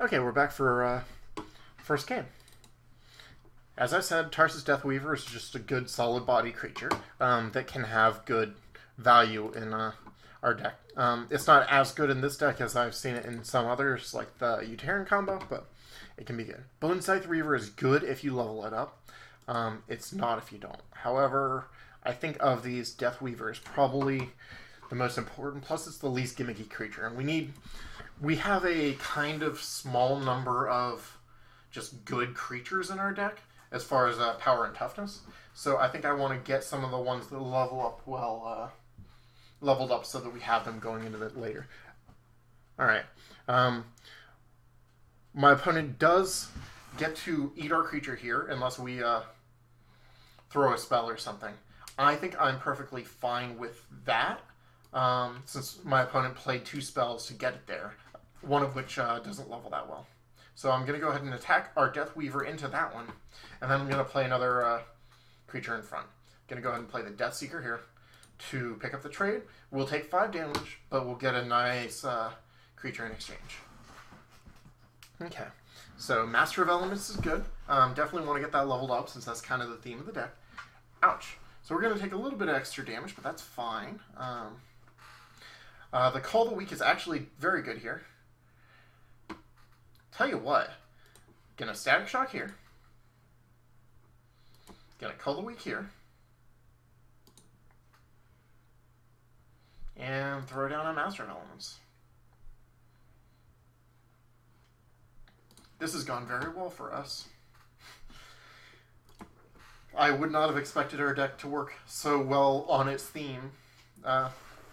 Okay, we're back for first game. As I said, Tarsus Deathweaver is just a good, solid body creature that can have good value in our deck. It's not as good in this deck as I've seen it in some others, like the Uteran combo, but it can be good. Bone Scythe Reaver is good if you level it up. It's not if you don't. However, I think of these, Deathweaver is probably the most important. Plus, it's the least gimmicky creature, and we have a kind of small number of just good creatures in our deck as far as power and toughness. So I think I want to get some of the ones that level up well, leveled up so that we have them going into it later. All right. My opponent does get to eat our creature here unless we throw a spell or something. I think I'm perfectly fine with that. Since my opponent played 2 spells to get it there, one of which doesn't level that well. So I'm going to go ahead and attack our Deathweaver into that one, and then I'm going to play another creature in front. I'm going to go ahead and play the Deathseeker here to pick up the trade. We'll take 5 damage, but we'll get a nice creature in exchange. Okay, so Master of Elements is good. Definitely want to get that leveled up since that's kind of the theme of the deck. Ouch. So we're going to take a little bit of extra damage, but that's fine. The Call the Weak is actually very good here. Tell you what, gonna Static Shock here. Gonna Call the Weak here. And throw down a Master of Elements. This has gone very well for us. I would not have expected our deck to work so well on its theme,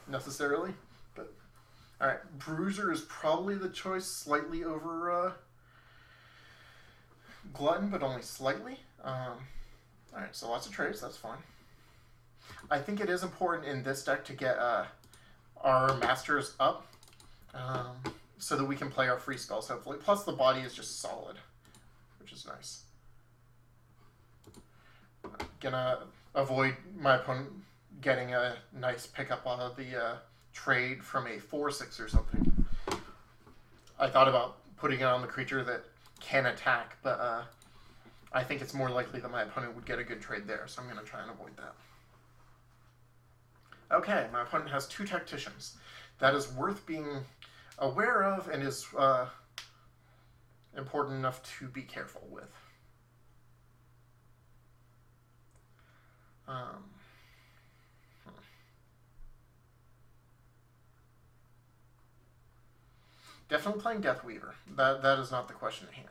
necessarily. But alright, Bruiser is probably the choice, slightly over Glutton, but only slightly. Alright, so lots of trades, that's fine. I think it is important in this deck to get our Masters up, so that we can play our free spells, hopefully. Plus the body is just solid, which is nice. I'm gonna avoid my opponent getting a nice pickup on the trade from a 4/6 or something. I thought about putting it on the creature that can attack, but I think it's more likely that my opponent would get a good trade there, so I'm going to try and avoid that. Okay, my opponent has 2 Tacticians. That is worth being aware of and is important enough to be careful with. Definitely playing Deathweaver. That is not the question at hand.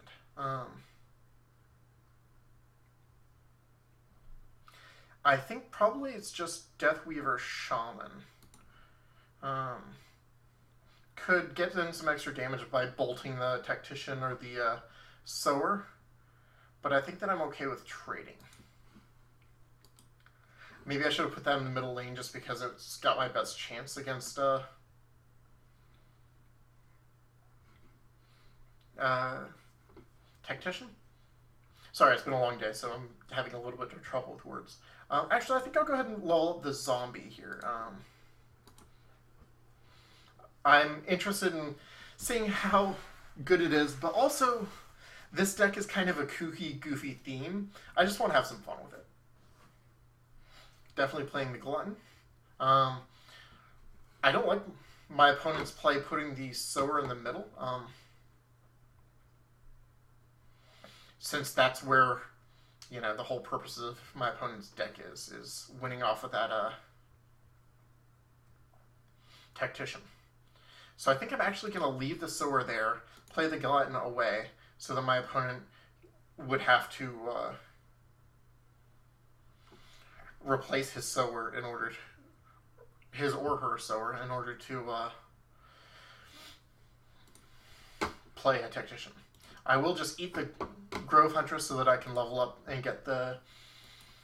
I think probably it's just Deathweaver Shaman. Could get in some extra damage by bolting the Tactician or the Sower, but I think that I'm okay with trading. Maybe I should have put that in the middle lane just because it's got my best chance against Tactician? Sorry, it's been a long day, so I'm having a little bit of trouble with words. Actually, I think I'll go ahead and lull the zombie here. I'm interested in seeing how good it is, but also this deck is kind of a kooky, goofy theme. I just want to have some fun with it. Definitely playing the Glutton. I don't like my opponent's play putting the Sower in the middle. Since that's where, you know, the whole purpose of my opponent's deck is winning off of that Tactician. So I think I'm actually going to leave the Sower there, play the Glutton away, so that my opponent would have to replace his Sower in order to, his or her Sower in order to play a Tactician. I will just eat the Grove Huntress so that I can level up and get the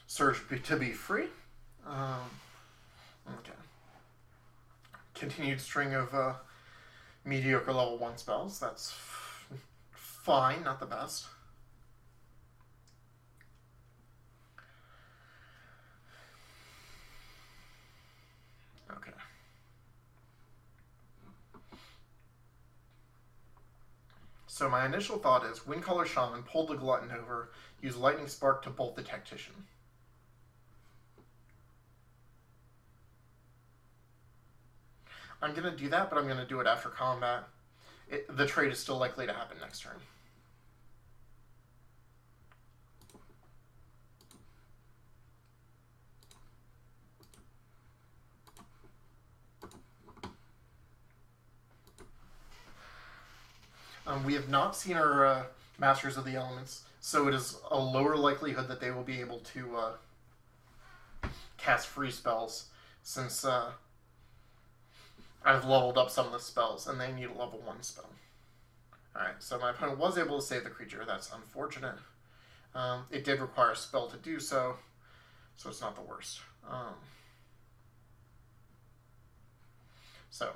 Surge to be free. Okay. Continued string of mediocre level 1 spells. That's fine, not the best. Okay. So my initial thought is Windcaller Shaman, pull the Glutton over, use Lightning Spark to bolt the Tactician. I'm going to do that, but I'm going to do it after combat. The trade is still likely to happen next turn. We have not seen our Masters of the Elements, so it is a lower likelihood that they will be able to cast free spells, since I've leveled up some of the spells, and they need a level 1 spell. Alright, so my opponent was able to save the creature. That's unfortunate. It did require a spell to do so, so it's not the worst. So,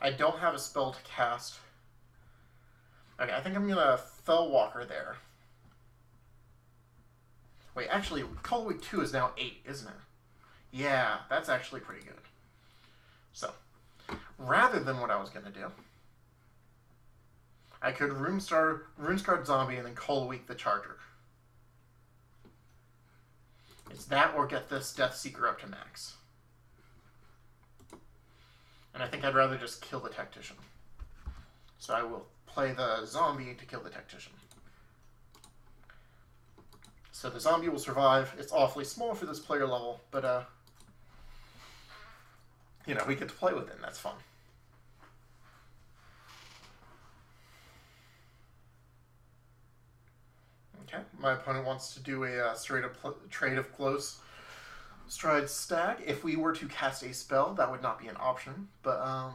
I don't have a spell to cast. Okay, I think I'm going to Fellwalker there. Wait, actually, Color Week 2 is now 8, isn't it? Yeah, that's actually pretty good. So, rather than what I was going to do, I could RuneScarred Zombie and then Color Week the Charger. It's that or get this Death Seeker up to max. And I think I'd rather just kill the Tactician. So I will play the Zombie to kill the Tactician. So the Zombie will survive. It's awfully small for this player level, but you know, we get to play with it, and that's fun. Okay, my opponent wants to do a straight-up trade of close stride stag. If we were to cast a spell, that would not be an option, but I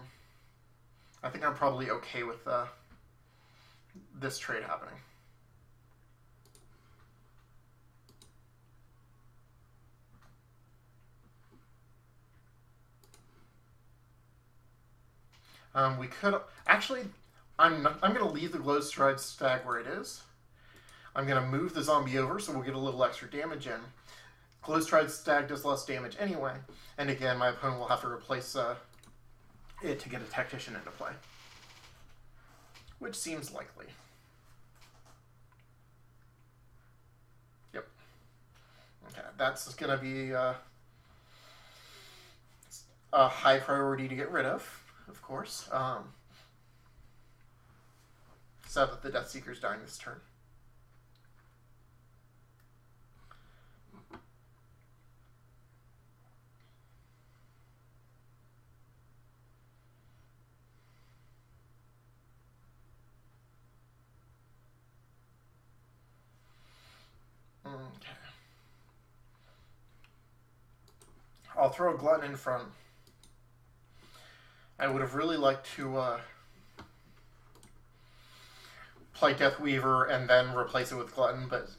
think I'm probably okay with this trade happening. We could actually. I'm going to leave the Glow Stride Stag where it is. I'm going to move the Zombie over, so we'll get a little extra damage in. Glow Stride Stag does less damage anyway, and again, my opponent will have to replace it to get a Tactician into play, which seems likely. Yep. Okay, that's going to be a high priority to get rid of course. Sad that the Death Seeker's dying this turn. Okay. I'll throw a Glutton in front. I would have really liked to play Death Weaver and then replace it with Glutton, but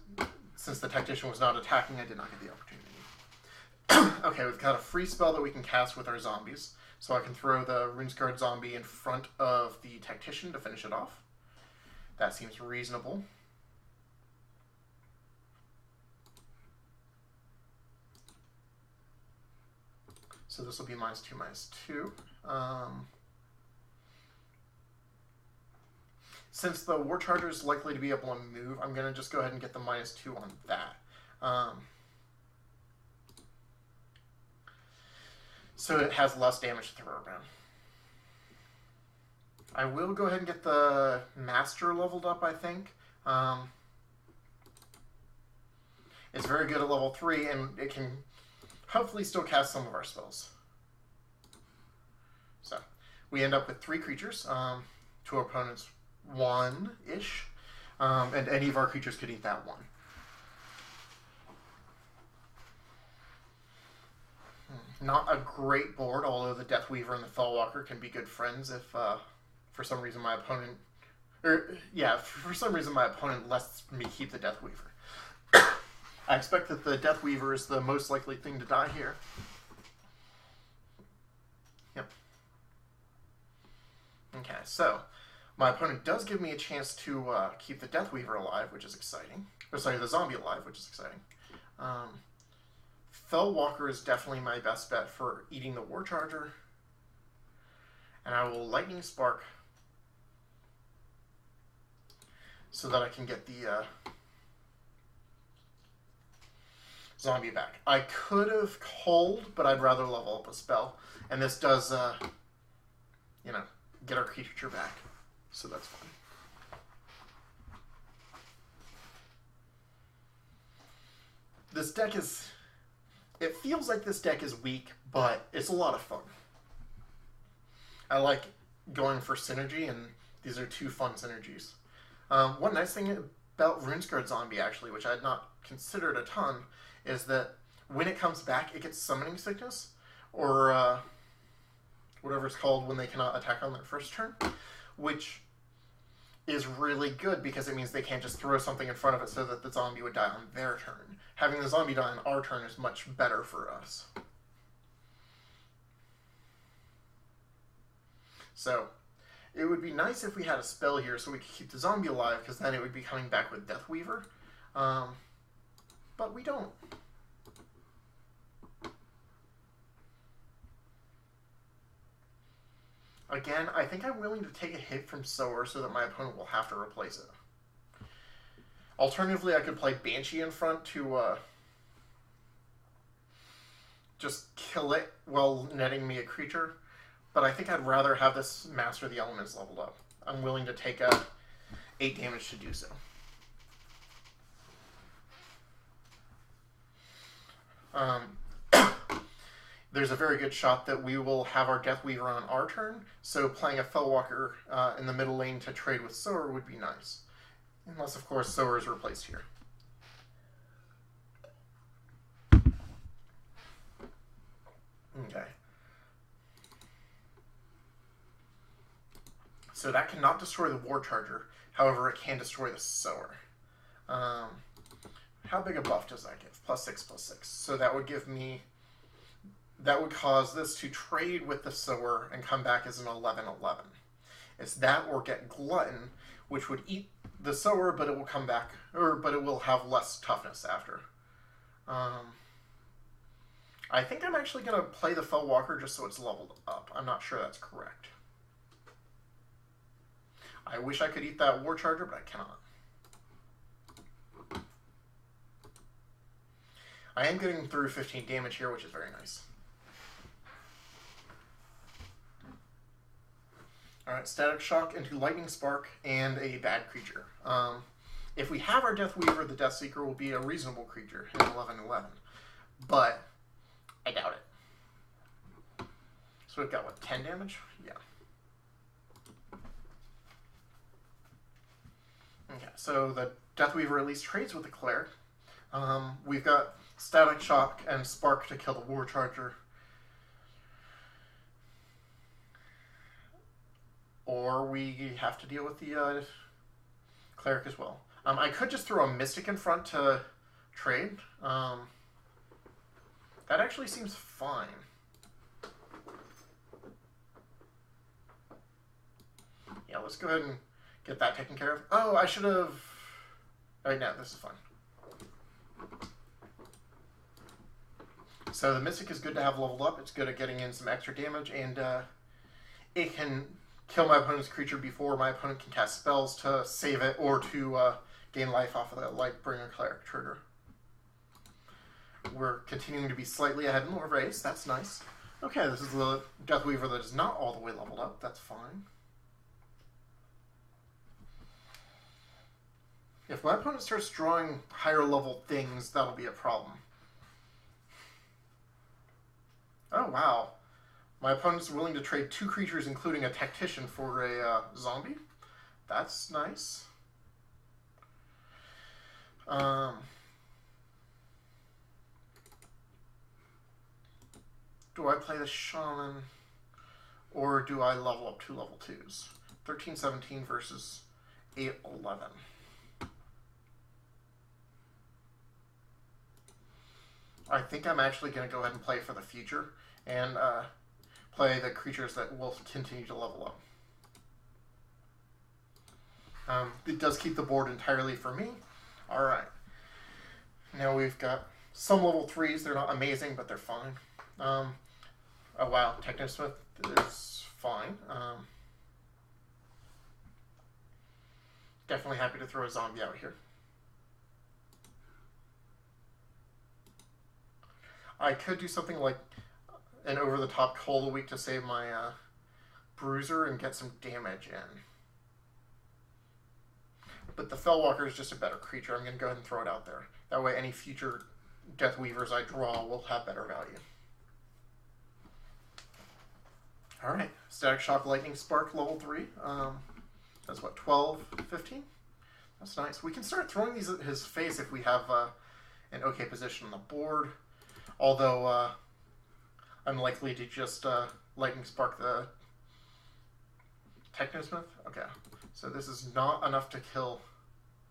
since the Tactician was not attacking, I did not get the opportunity. Okay, we've got a free spell that we can cast with our zombies, so I can throw the RuneScarred Zombie in front of the Tactician to finish it off. That seems reasonable. So this will be -2/-2. Since the War Charger is likely to be able to move, I'm going to just go ahead and get the -2 on that. So it has less damage to throw around. I will go ahead and get the Master leveled up, I think. It's very good at level 3, and it can hopefully still cast some of our spells. So, we end up with 3 creatures, to our opponent's 1-ish, and any of our creatures could eat that 1. Not a great board, although the Death Weaver and the Fellwalker can be good friends if, for some reason my opponent... for some reason my opponent lets me keep the Death Weaver. I expect that the Death Weaver is the most likely thing to die here. Yep. Okay, so my opponent does give me a chance to keep the Death Weaver alive, which is exciting. Or sorry, the Zombie alive, which is exciting. Fellwalker is definitely my best bet for eating the War Charger. And I will Lightning Spark so that I can get the zombie back. I could have Cold, but I'd rather level up a spell. And this does, you know, get our creature back. So that's fine. This deck is... It feels like this deck is weak, but it's a lot of fun. I like going for synergy, and these are two fun synergies. One nice thing about Runescarred Zombie, actually, which I had not considered a ton, is that when it comes back, it gets Summoning Sickness, or whatever it's called when they cannot attack on their first turn, which is really good because it means they can't just throw something in front of it so that the zombie would die on their turn. Having the zombie die on our turn is much better for us. So, it would be nice if we had a spell here so we could keep the zombie alive, because then it would be coming back with Deathweaver. But we don't. Again, I think I'm willing to take a hit from Sower so that my opponent will have to replace it. Alternatively, I could play Banshee in front to just kill it while netting me a creature. But I think I'd rather have this Master of the Elements leveled up. I'm willing to take 8 damage to do so. There's a very good shot that we will have our Deathweaver on our turn, so playing a Fellwalker in the middle lane to trade with Sower would be nice. Unless, of course, Sower is replaced here. Okay. So that cannot destroy the War Charger. However, it can destroy the Sower. How big a buff does that give? +6/+6. So that would give me... That would cause this to trade with the Sower and come back as an 11/11. It's that or get Glutton, which would eat the Sower, but it will come back, but it will have less toughness after. I think I'm actually going to play the Fellwalker just so it's leveled up. I'm not sure that's correct. I wish I could eat that War Charger, but I cannot. I am getting through 15 damage here, which is very nice. Alright, Static Shock into Lightning Spark and a bad creature. If we have our Deathweaver, the Deathseeker will be a reasonable creature in 11/11. But I doubt it. So we've got, what, 10 damage? Yeah. Okay, so the Deathweaver at least trades with the Cleric. We've got Static Shock and Spark to kill the War Charger. Or we have to deal with the Cleric as well. I could just throw a Mystic in front to trade. That actually seems fine. Yeah, let's go ahead and get that taken care of. Oh, I should have... Alright, no, this is fine. So the Mystic is good to have leveled up. It's good at getting in some extra damage, and it can kill my opponent's creature before my opponent can cast spells to save it or to gain life off of that Lightbringer Cleric trigger. We're continuing to be slightly ahead in the race. That's nice. Okay, this is the Deathweaver that is not all the way leveled up. That's fine. If my opponent starts drawing higher level things, that'll be a problem. Oh, wow. My opponent's willing to trade 2 creatures, including a Tactician, for a zombie. That's nice. Do I play the Shaman, or do I level up 2 level 2s? 13/17 versus 8/11. I think I'm actually going to go ahead and play for the future and play the creatures that will continue to level up. It does keep the board entirely for me. Alright. Now we've got some level 3s. They're not amazing, but they're fine. Oh wow, Technosmith is fine. Definitely happy to throw a zombie out here. I could do something like an over-the-top Call of the Week to save my Bruiser and get some damage in. But the Fellwalker is just a better creature. I'm going to go ahead and throw it out there. That way any future Death Weavers I draw will have better value. Alright, Static Shock Lightning Spark level 3. That's what, 12, 15? That's nice. We can start throwing these at his face if we have an okay position on the board. Although, I'm likely to just Lightning Spark the Technosmith. Okay, so this is not enough to kill...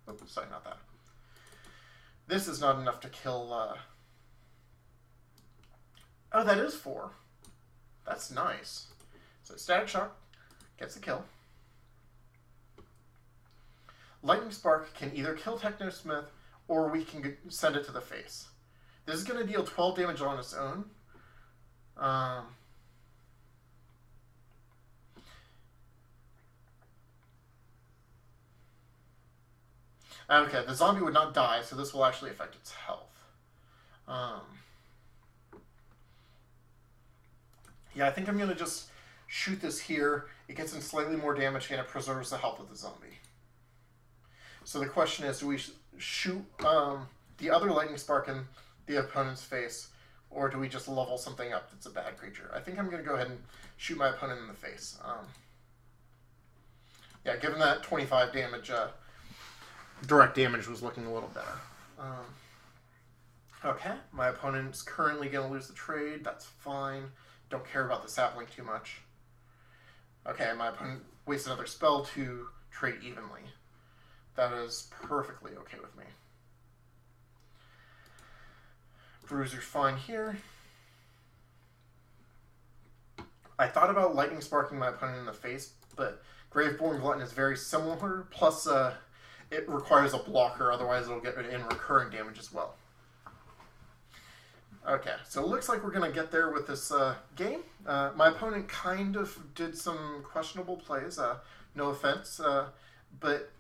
Oops, sorry, not that. This is not enough to kill... Oh, that is 4. That's nice. So Static Shock gets a kill. Lightning Spark can either kill Technosmith or we can send it to the face. This is going to deal 12 damage on its own. Okay, the zombie would not die, so this will actually affect its health. Yeah, I think I'm going to just shoot this here. It gets in slightly more damage and it preserves the health of the zombie. So the question is, do we shoot the other Lightning Spark in the opponent's face, or do we just level something up that's a bad creature? I think I'm going to go ahead and shoot my opponent in the face. Yeah, given that 25 damage, direct damage was looking a little better. Okay, my opponent's currently going to lose the trade. That's fine. Don't care about the sapling too much. Okay, my opponent wastes another spell to trade evenly. That is perfectly okay with me. Bruiser's fine here. I thought about Lightning Sparking my opponent in the face, but Graveborn Glutton is very similar, plus it requires a blocker, otherwise it'll get in recurring damage as well. Okay, so it looks like we're going to get there with this game. My opponent kind of did some questionable plays, no offense, but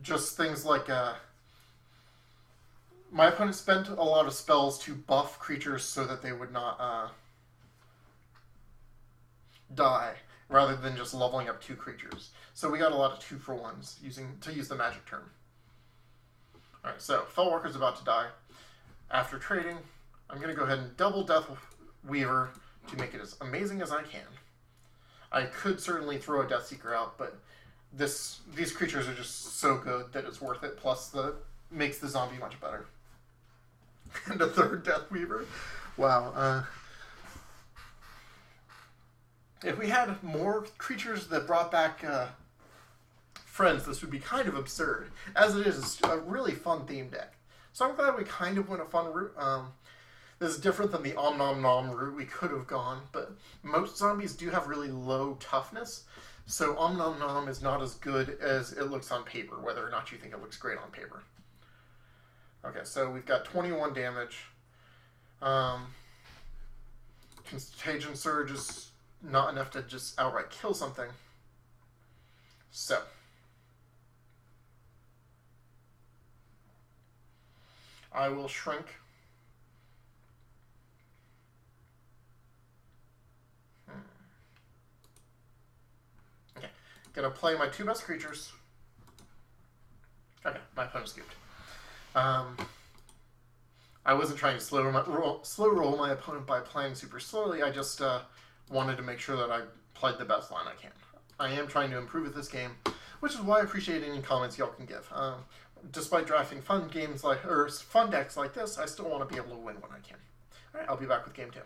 just things like... my opponent spent a lot of spells to buff creatures so that they would not die, rather than just leveling up 2 creatures. So we got a lot of 2-for-1s, to use the magic term. Alright, so Fellwalker's about to die. After trading, I'm going to go ahead and double Death Weaver to make it as amazing as I can. I could certainly throw a Death Seeker out, but these creatures are just so good that it's worth it, plus makes the zombie much better. And a third Death Weaver. Wow. If we had more creatures that brought back friends, this would be kind of absurd. As it is, it's a really fun theme deck. So I'm glad we kind of went a fun route. This is different than the Om Nom Nom route we could have gone, but most zombies do have really low toughness, so Om Nom Nom is not as good as it looks on paper, whether or not you think it looks great on paper. Okay, so we've got 21 damage. Contagion Surge is not enough to just outright kill something. So. I will shrink. Okay, gonna play my 2 best creatures. Okay, my opponent scooped. I wasn't trying to slow roll my opponent by playing super slowly. I just wanted to make sure that I played the best line I can. I am trying to improve at this game, which is why I appreciate any comments y'all can give. Despite drafting fun decks like this, I still want to be able to win when I can. All right, I'll be back with game 2.